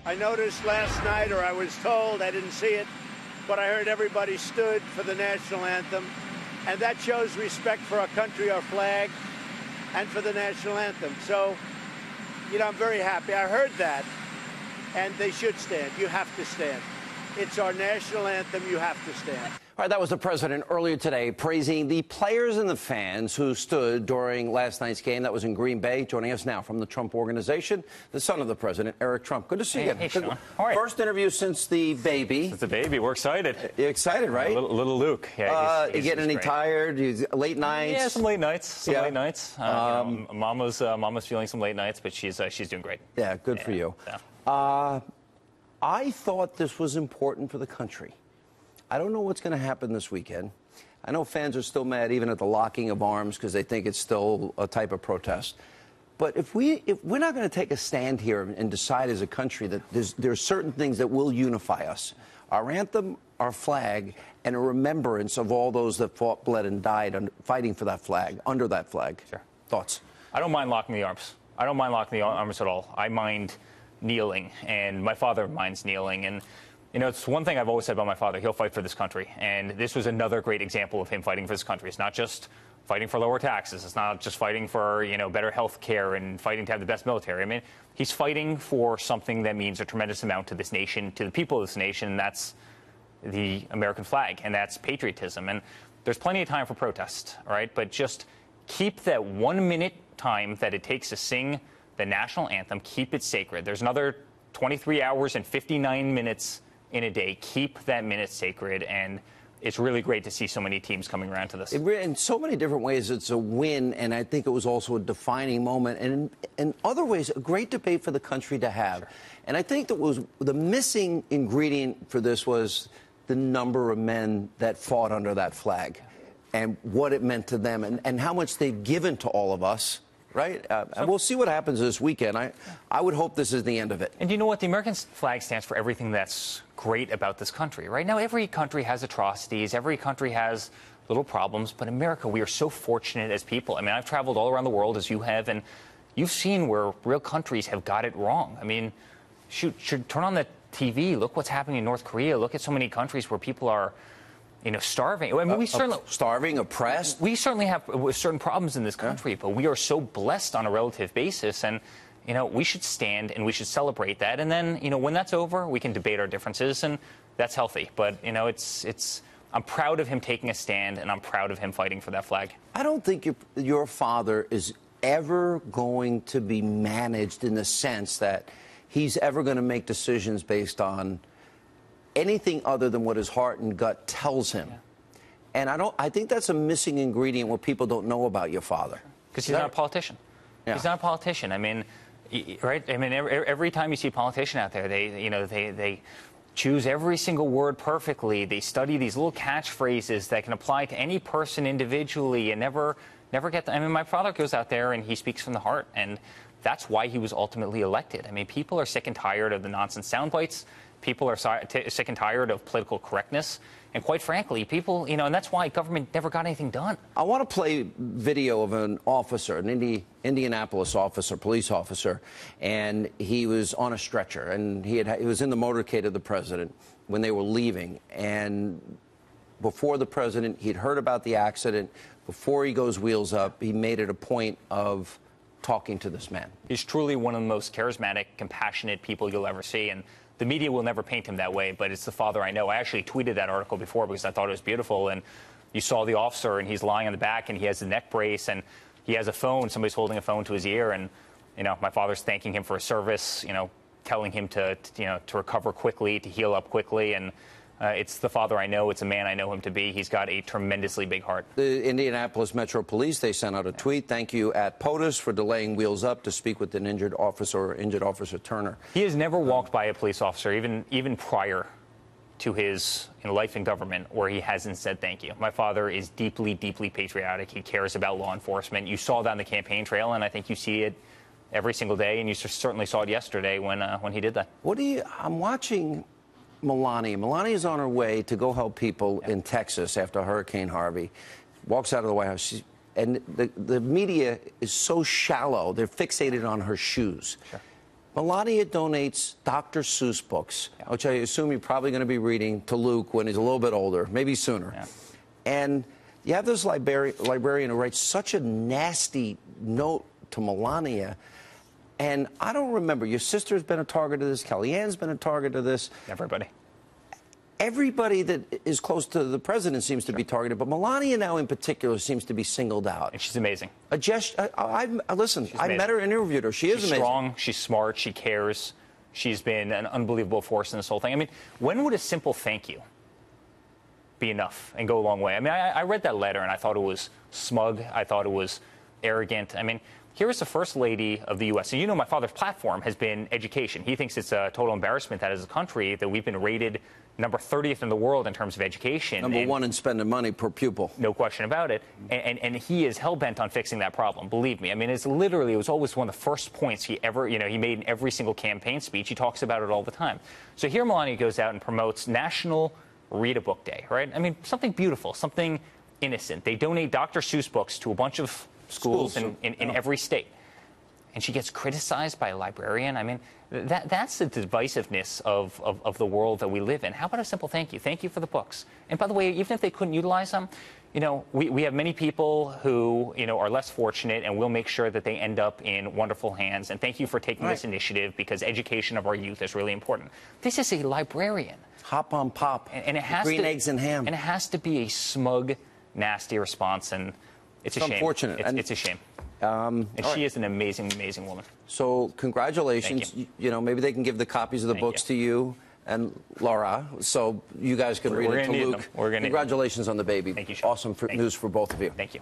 I noticed last night, or I was told, I didn't see it, but I heard everybody stood for the national anthem, and that shows respect for our country, our flag, and for the national anthem. So, you know, I'm very happy. I heard that, and they should stand. You have to stand. It's our national anthem. You have to stand. All right, that was the president earlier today praising the players and the fans who stood during last night's game. That was in Green Bay. Joining us now from the Trump Organization, the son of the president, Eric Trump. Good to see you. Hey, Sean. All right. First interview since the baby. Since the baby. We're excited. You're excited, right? Little Luke. Yeah, you getting any tired? Late nights? Yeah, some late nights. Late nights. Mama's feeling some late nights, but she's doing great. Yeah, good for you. Yeah. I thought this was important for the country. I don't know what's going to happen this weekend. I know fans are still mad even at the locking of arms because they think it's still a type of protest. But if we're not going to take a stand here and decide as a country that there's certain things that will unify us, our anthem, our flag, and a remembrance of all those that fought, bled, and died fighting for that flag, under that flag. Sure. Thoughts? I don't mind locking the arms. I don't mind locking the arms at all. I mind kneeling, and my father minds kneeling. And you know, it's one thing I've always said about my father. He'll fight for this country. And this was another great example of him fighting for this country. It's not just fighting for lower taxes. It's not just fighting for, you know, better health care and fighting to have the best military. I mean, he's fighting for something that means a tremendous amount to this nation, to the people of this nation, and that's the American flag, and that's patriotism. And there's plenty of time for protest, all right? But just keep that 1 minute time that it takes to sing the national anthem, keep it sacred. There's another 23 hours and 59 minutes in a day. Keep that minute sacred, and it's really great to see so many teams coming around to this. In so many different ways, it's a win, and I think it was also a defining moment, and in other ways, a great debate for the country to have. Sure. And I think that was the missing ingredient for this was the number of men that fought under that flag and what it meant to them and how much they've given to all of us. Right? And we'll see what happens this weekend. I would hope this is the end of it. And you know what? The American flag stands for everything that's great about this country. Right now, every country has atrocities. Every country has little problems. But America, we are so fortunate as people. I mean, I've traveled all around the world, as you have, and you've seen where real countries have got it wrong. I mean, shoot, turn on the TV. Look what's happening in North Korea. Look at so many countries where people are, you know, starving. I mean, we certainly starving, oppressed. We certainly have certain problems in this country, but we are so blessed on a relative basis, and you know, we should stand and we should celebrate that. And then, you know, when that's over, we can debate our differences, and that's healthy. But you know, I'm proud of him taking a stand, and I'm proud of him fighting for that flag. I don't think your father is ever going to be managed in the sense that he's ever going to make decisions based on anything other than what his heart and gut tells him. Yeah. And I think that's a missing ingredient what people don't know about your father. Because he's not a politician. Yeah. He's not a politician. I mean, right? I mean, every time you see a politician out there, they choose every single word perfectly. They study these little catchphrases that can apply to any person individually and never get I mean, my father goes out there and he speaks from the heart, and that's why he was ultimately elected. I mean, people are sick and tired of the nonsense sound bites. People are sick and tired of political correctness. And quite frankly, people, you know, and that's why government never got anything done. I want to play video of an officer, an Indianapolis officer, police officer, and he was on a stretcher, and he was in the motorcade of the president when they were leaving. And before the president, he'd heard about the accident. Before he goes wheels up, he made it a point of talking to this man. He's truly one of the most charismatic, compassionate people you'll ever see, and the media will never paint him that way, but it's the father I know. I actually tweeted that article before because I thought it was beautiful, and you saw the officer, and he's lying on the back, and he has a neck brace, and he has a phone. Somebody's holding a phone to his ear, and, you know, my father's thanking him for his service, you know, telling him to recover quickly, to heal up quickly, and it's the father I know. It's a man I know him to be. He's got a tremendously big heart. The Indianapolis Metro Police, they sent out a tweet. Thank you at POTUS for delaying Wheels Up to speak with an injured officer Turner. He has never walked by a police officer, even prior to his life in government, where he hasn't said thank you. My father is deeply, deeply patriotic. He cares about law enforcement. You saw that on the campaign trail, and I think you see it every single day, and you certainly saw it yesterday when he did that. I'm watching Melania. Melania is on her way to go help people in Texas after Hurricane Harvey. Walks out of the White House. And the media is so shallow. They're fixated on her shoes. Sure. Melania donates Dr. Seuss books, which I assume you're probably going to be reading to Luke when he's a little bit older, maybe sooner. Yeah. And you have this librarian who writes such a nasty note to Melania. And I don't remember, your sister's been a target of this, Kellyanne's been a target of this. Everybody. Everybody that is close to the president seems to be targeted, but Melania now in particular seems to be singled out. And she's amazing. Listen, I met her and interviewed her. She's amazing. She's strong, she's smart, she cares. She's been an unbelievable force in this whole thing. I mean, when would a simple thank you be enough and go a long way? I mean, I read that letter and I thought it was smug. I thought it was arrogant. I mean, here is the First Lady of the U.S. And you know my father's platform has been education. He thinks it's a total embarrassment that as a country that we've been rated number 30th in the world in terms of education. Number one in spending money per pupil. No question about it. And he is hell-bent on fixing that problem, believe me. I mean, it was always one of the first points he ever, he made in every single campaign speech. He talks about it all the time. So here Melania goes out and promotes National Read a Book Day, right? I mean, something beautiful, something innocent. They donate Dr. Seuss books to a bunch of schools in every state. And she gets criticized by a librarian. I mean, that's the divisiveness of the world that we live in. How about a simple thank you? Thank you for the books. And by the way, even if they couldn't utilize them, we have many people who, are less fortunate, and we'll make sure that they end up in wonderful hands. And thank you for taking this initiative, because education of our youth is really important. This is a librarian. Hop on pop. And it has green eggs and ham. And it has to be a smug, nasty response. And it's a shame. Unfortunate. It's a shame. And she is an amazing, amazing woman. So congratulations. Thank you. Maybe they can give the copies of the books to you and Laura, so you guys can read it to Luke. We're gonna Congratulations on the baby. Thank you, Sean. Awesome news for both of you. Thank you.